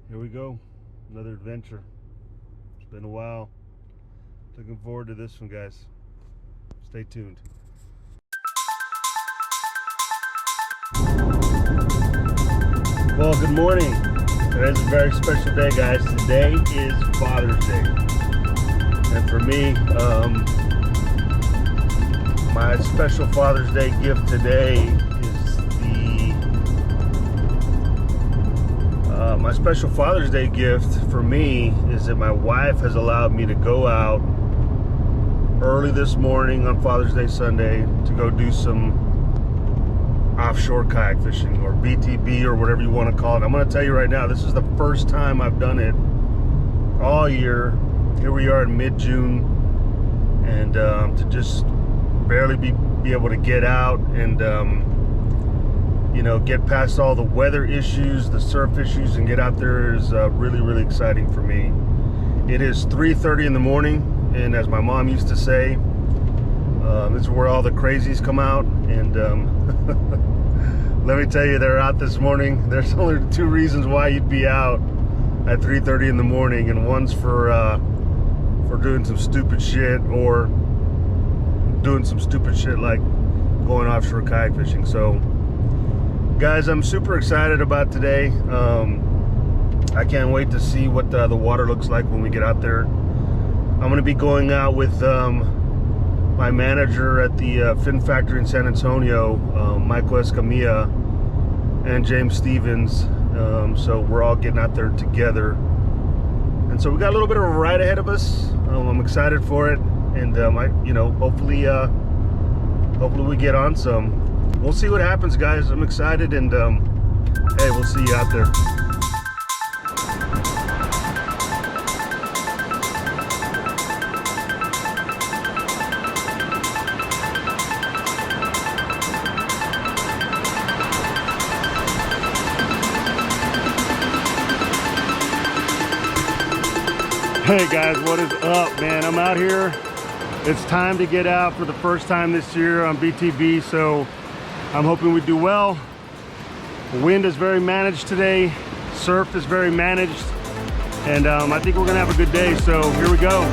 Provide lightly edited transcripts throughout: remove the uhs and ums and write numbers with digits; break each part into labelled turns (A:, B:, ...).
A: Here we go, another adventure. It's been a while. Looking forward to this one, guys. Stay tuned. Well, good morning. Today's a very special day, guys. Today is Father's Day. And for me, my special Father's Day gift today is my special Father's Day gift for me is that my wife has allowed me to go out early this morning on Father's Day Sunday to go do some offshore kayak fishing, or BTB, or whatever you want to call it. I'm going to tell you right now, this is the first time I've done it all year. Here we are in mid-June, and to just barely be able to get out and you know, get past all the weather issues, the surf issues, and get out there is really exciting for me. It is 3:30 in the morning, and as my mom used to say, this is where all the crazies come out. And let me tell you, they're out this morning. There's only two reasons why you'd be out at 3:30 in the morning, and one's for doing some stupid shit, or doing some stupid shit like going offshore kayak fishing. So guys, I'm super excited about today. I can't wait to see what the water looks like when we get out there. I'm going to be going out with my manager at the Fin Factory in San Antonio, Michael Escamilla, and James Stevens. So we're all getting out there together. And so we got a little bit of a ride ahead of us. I'm excited for it. And hopefully we get on some. We'll see what happens, guys. I'm excited, and hey, we'll see you out there. Hey guys, what is up, man? I'm out here. It's time to get out for the first time this year on BTB, so I'm hoping we do well. The wind is very managed today. Surf is very managed. And I think we're gonna have a good day, so here we go.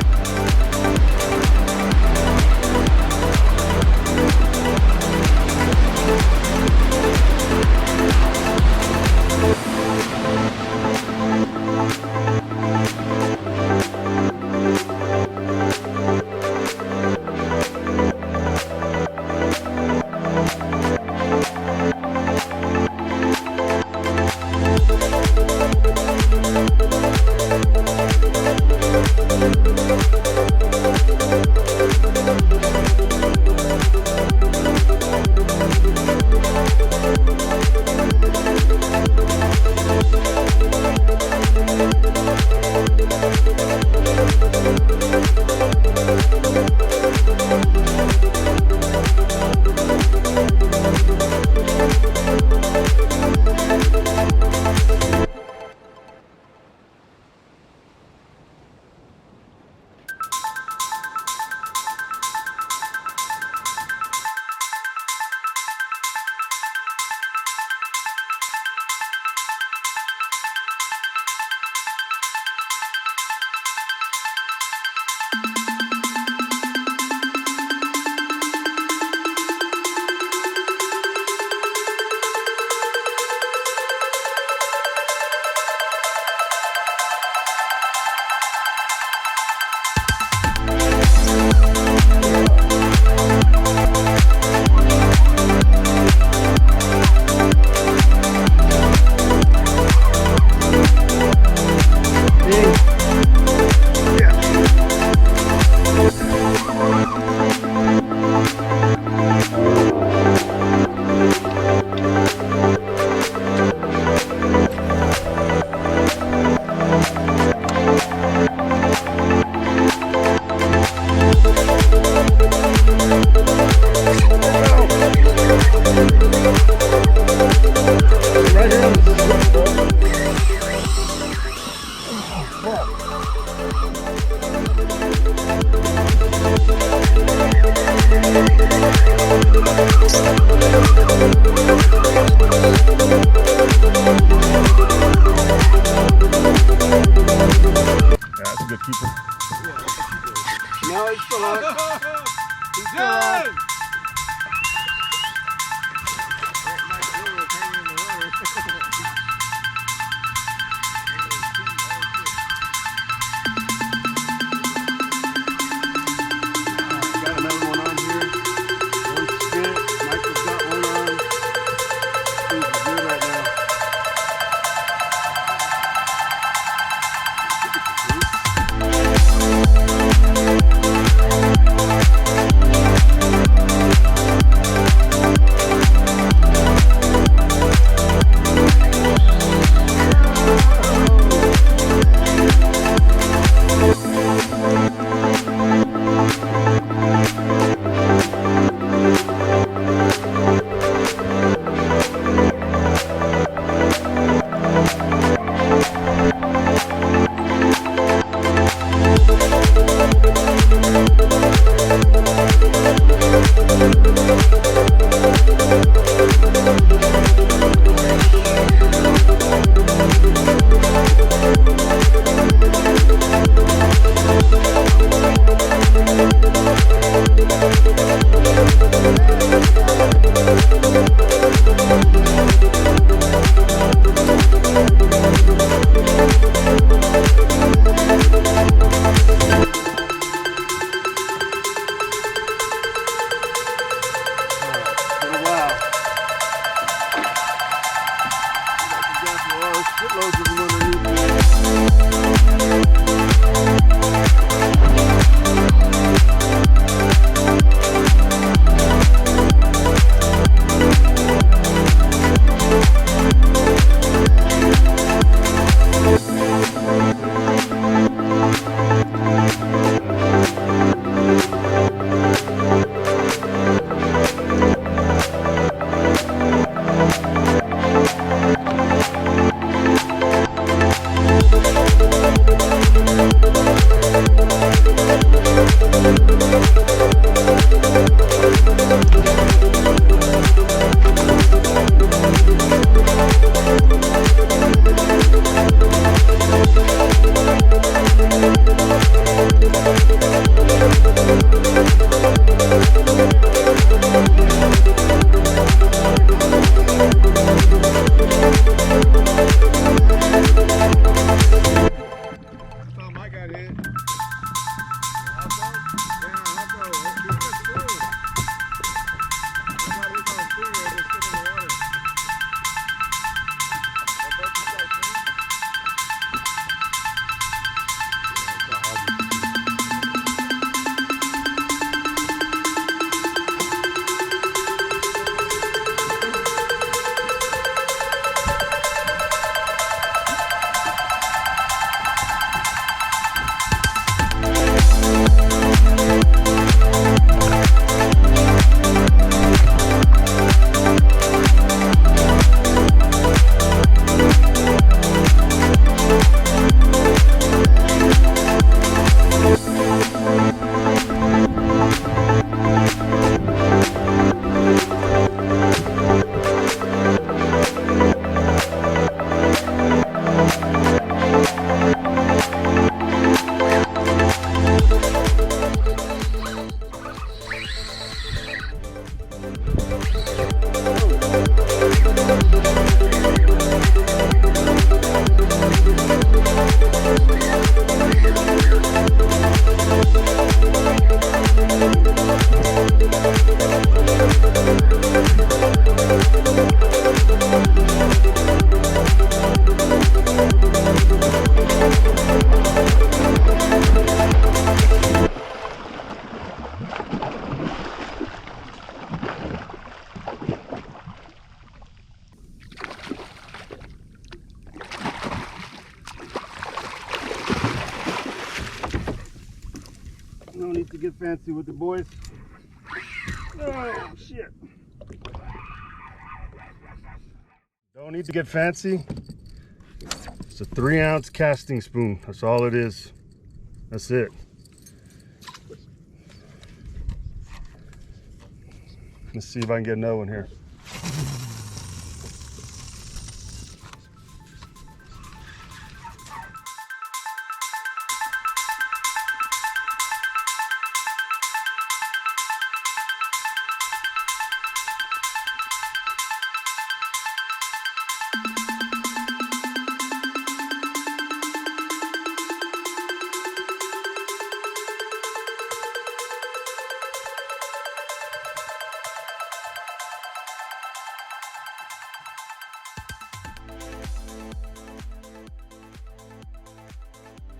A: No need to get fancy with the boys. Oh, shit. Don't need to get fancy. It's a 3-ounce casting spoon. That's all it is. That's it. Let's see if I can get another one here.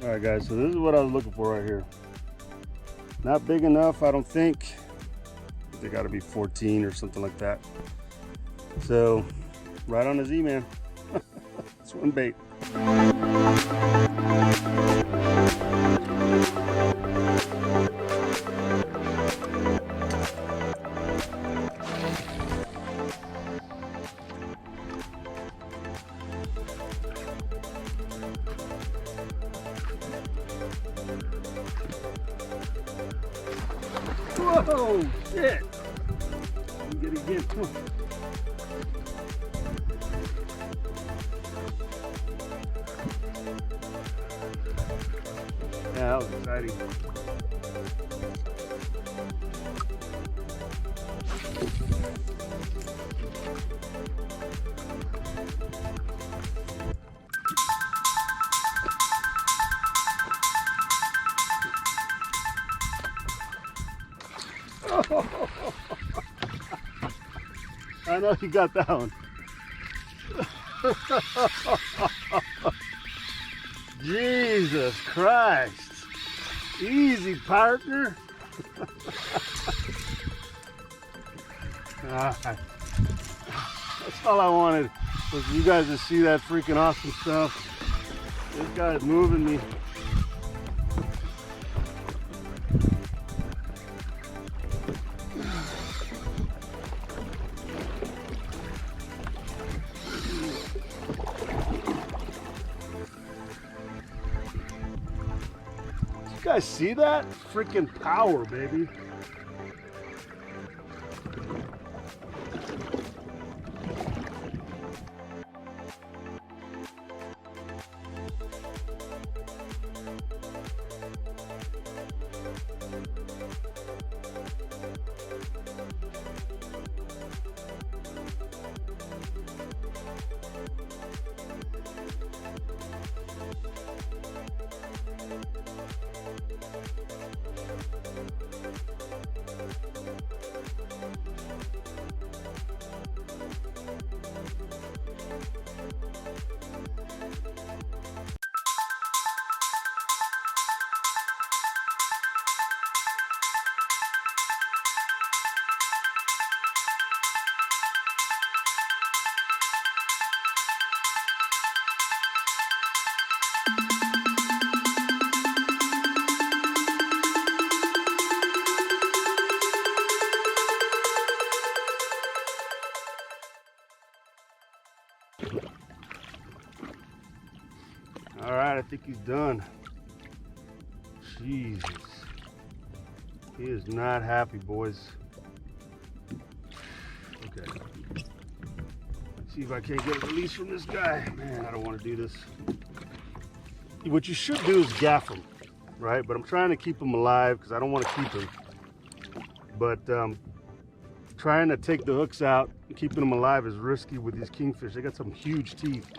A: All right, guys, so this is what I was looking for right here. Not big enough, I don't think. They got to be 14 or something like that. So, right on the Z-Man. Swim bait. Whoa, shit. You get it again. Come on. Yeah, that was exciting. I know you got that one. Jesus Christ. Easy, partner. That's all I wanted, was you guys to see that freaking awesome stuff. This guy's moving me. You guys see that? Freaking power, baby. All right, I think he's done. Jesus. He is not happy, boys. Okay. Let's see if I can't get a release from this guy. Man, I don't want to do this. What you should do is gaff him, right? But I'm trying to keep him alive because I don't want to keep him. But trying to take the hooks out and keeping them alive is risky with these kingfish. They got some huge teeth.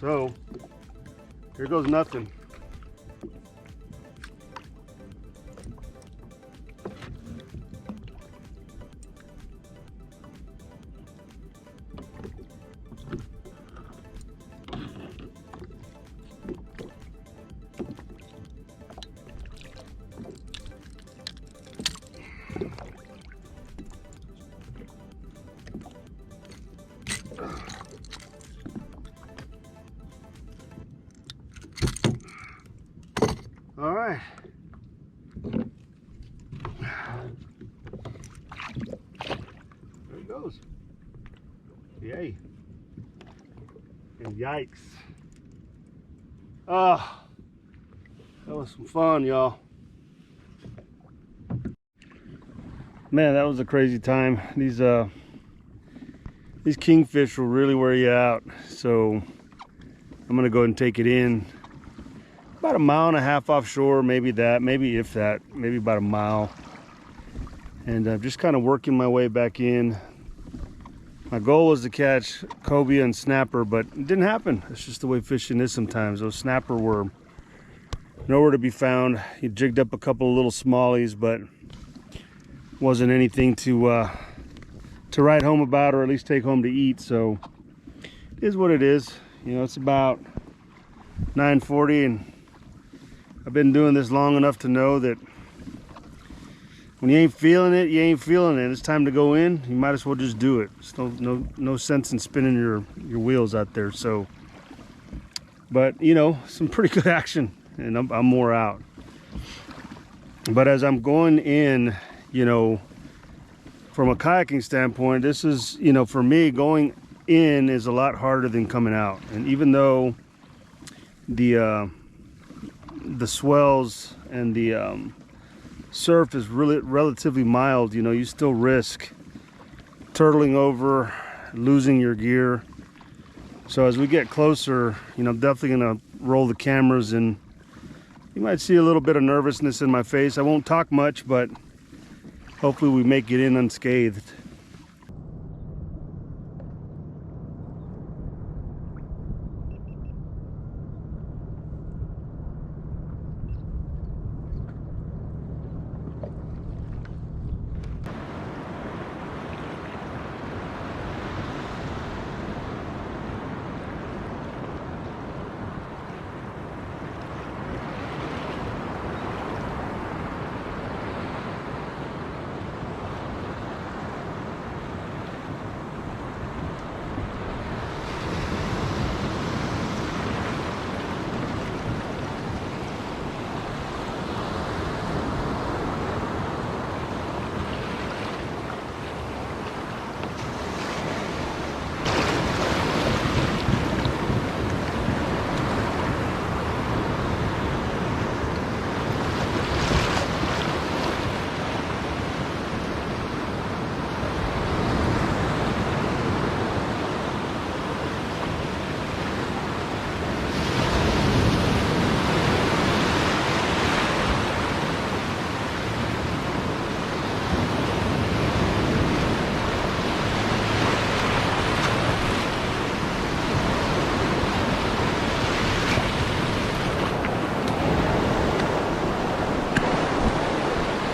A: So here goes nothing. All right. There it goes. Yay. And yikes. Ah, that was some fun, y'all. Man, that was a crazy time. These kingfish will really wear you out. So I'm gonna go ahead and take it in. About 1.5 miles offshore, maybe that, maybe if that, maybe about 1 mile. And I'm just kind of working my way back in. My goal was to catch cobia and snapper, but it didn't happen. It's just the way fishing is sometimes. Those snapper were nowhere to be found. He jigged up a couple of little smallies, but wasn't anything to write home about, or at least take home to eat. So it is what it is. You know, it's about 9:40, and I've been doing this long enough to know that when you ain't feeling it, you ain't feeling it. It's time to go in. You might as well just do it. There's no sense in spinning your wheels out there. So, but you know, some pretty good action, and I'm more out. But as I'm going in, you know, from a kayaking standpoint, this is, you know, for me, going in is a lot harder than coming out. And even though the swells and the surf is really relatively mild, you know, you still risk turtling over, losing your gear. So as we get closer, you know, I'm definitely gonna roll the cameras, and you might see a little bit of nervousness in my face. I won't talk much, but hopefully we make it in unscathed.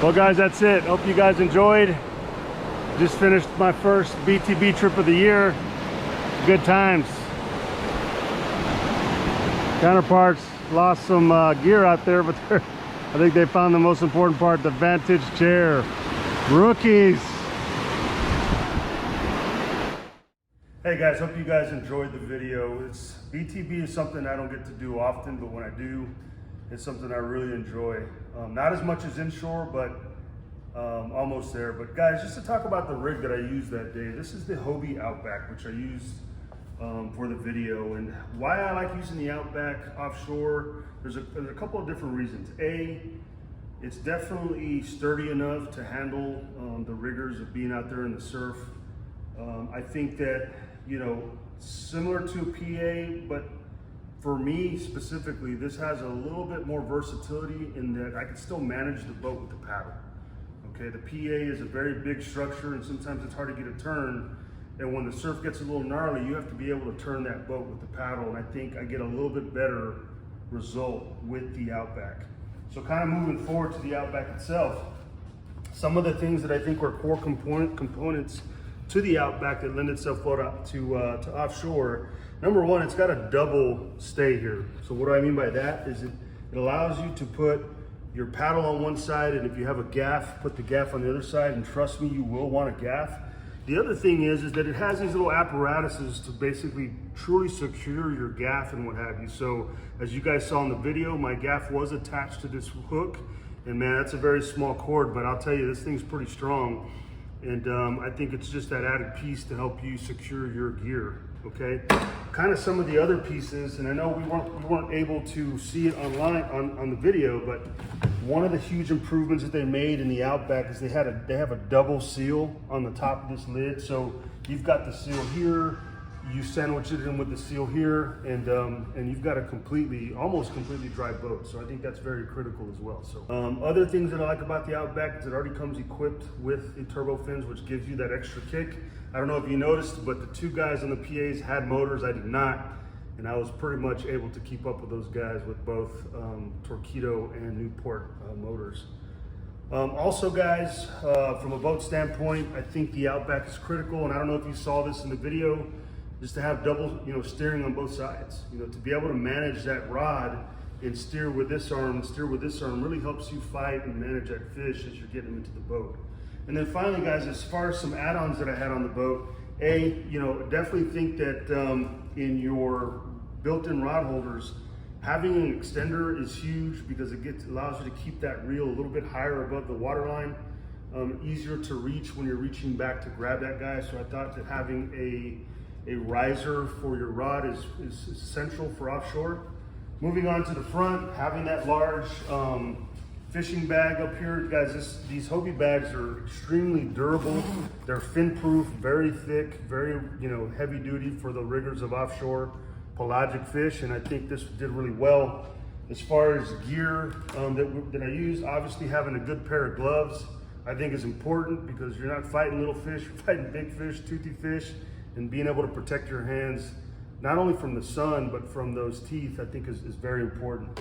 A: Well guys, that's it. Hope you guys enjoyed. Just finished my first BTB trip of the year. Good times. Counterparts lost some gear out there, but I think they found the most important part, the vantage chair. Rookies. Hey guys, hope you guys enjoyed the video. BTB is something I don't get to do often, but when I do, it's something I really enjoy. Not as much as inshore, but almost there. But guys, just to talk about the rig that I used that day, this is the Hobie Outback, which I used for the video. And why I like using the Outback offshore, there's a couple of different reasons. A, it's definitely sturdy enough to handle the rigors of being out there in the surf. I think that, you know, similar to PA, but for me specifically, this has a little bit more versatility in that I can still manage the boat with the paddle. Okay, the PA is a very big structure, and sometimes it's hard to get a turn. And when the surf gets a little gnarly, you have to be able to turn that boat with the paddle. And I think I get a little bit better result with the Outback. So kind of moving forward to the Outback itself, some of the things that I think are core components to the Outback that lend itself well to offshore. Number one, it's got a double stay here. So what do I mean by that is it allows you to put your paddle on one side, and if you have a gaff, put the gaff on the other side, and trust me, you will want a gaff. The other thing is that it has these little apparatuses to basically truly secure your gaff and what have you. So as you guys saw in the video, my gaff was attached to this hook, and man, that's a very small cord, but I'll tell you, this thing's pretty strong. And I think it's just that added piece to help you secure your gear, okay? Kind of some of the other pieces, and I know we weren't able to see it online on the video, but one of the huge improvements that they made in the Outback is they have a double seal on the top of this lid. So you've got the seal here, you sandwich it in with the seal here, and you've got a almost completely dry boat. So I think that's very critical as well. So other things that I like about the Outback is it already comes equipped with the turbo fins, which gives you that extra kick. I don't know if you noticed, but the two guys on the PAs had motors. I did not, and I was pretty much able to keep up with those guys with both Torqeedo and Newport motors. Also guys, from a boat standpoint, I think the Outback is critical, and I don't know if you saw this in the video, just to have double, steering on both sides. To be able to manage that rod and steer with this arm really helps you fight and manage that fish as you're getting into the boat. And then finally, guys, as far as some add-ons that I had on the boat, definitely think that in your built-in rod holders, having an extender is huge because it allows you to keep that reel a little bit higher above the waterline, easier to reach when you're reaching back to grab that guy. So I thought that having a riser for your rod is essential for offshore. Moving on to the front, having that large fishing bag up here, guys. These Hobie bags are extremely durable. They're fin-proof, very thick, very heavy duty for the rigors of offshore pelagic fish, and I think this did really well. As far as gear that I use, obviously having a good pair of gloves I think is important because you're not fighting little fish, you're fighting big fish, toothy fish, and being able to protect your hands not only from the sun but from those teeth I think is very important.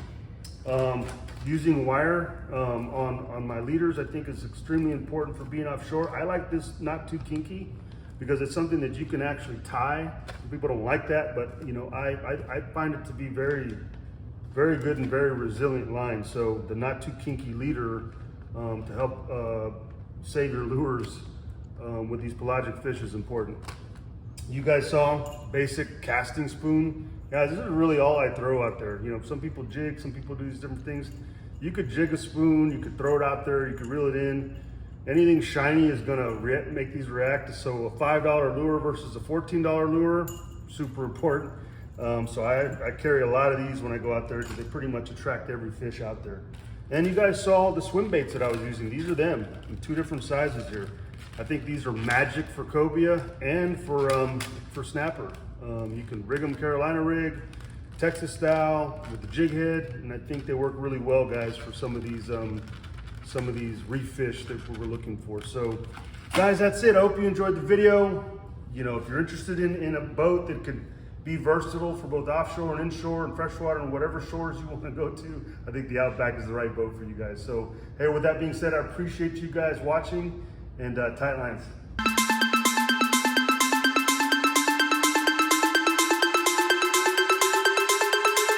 A: Using wire on my leaders I think is extremely important for being offshore. I like this not too kinky because it's something that you can actually tie. Some people don't like that, but I find it to be very, very good and very resilient line. So the not too kinky leader to help save your lures with these pelagic fish is important. You guys saw basic casting spoon. Guys, this is really all I throw out there. Some people jig, some people do these different things. You could jig a spoon, you could throw it out there, you could reel it in. Anything shiny is gonna make these react. So a $5 lure versus a $14 lure, super important. So I carry a lot of these when I go out there because they pretty much attract every fish out there. And you guys saw the swim baits that I was using. These are them in 2 different sizes here. I think these are magic for cobia and for snapper. You can rig them Carolina rig, Texas style with the jig head, and I think they work really well, guys, for some of these reef fish that we're looking for. So, guys, that's it. I hope you enjoyed the video. If you're interested in a boat that could be versatile for both offshore and inshore and freshwater and whatever shores you want to go to, I think the Outback is the right boat for you guys. So, hey, with that being said, I appreciate you guys watching, and tight lines.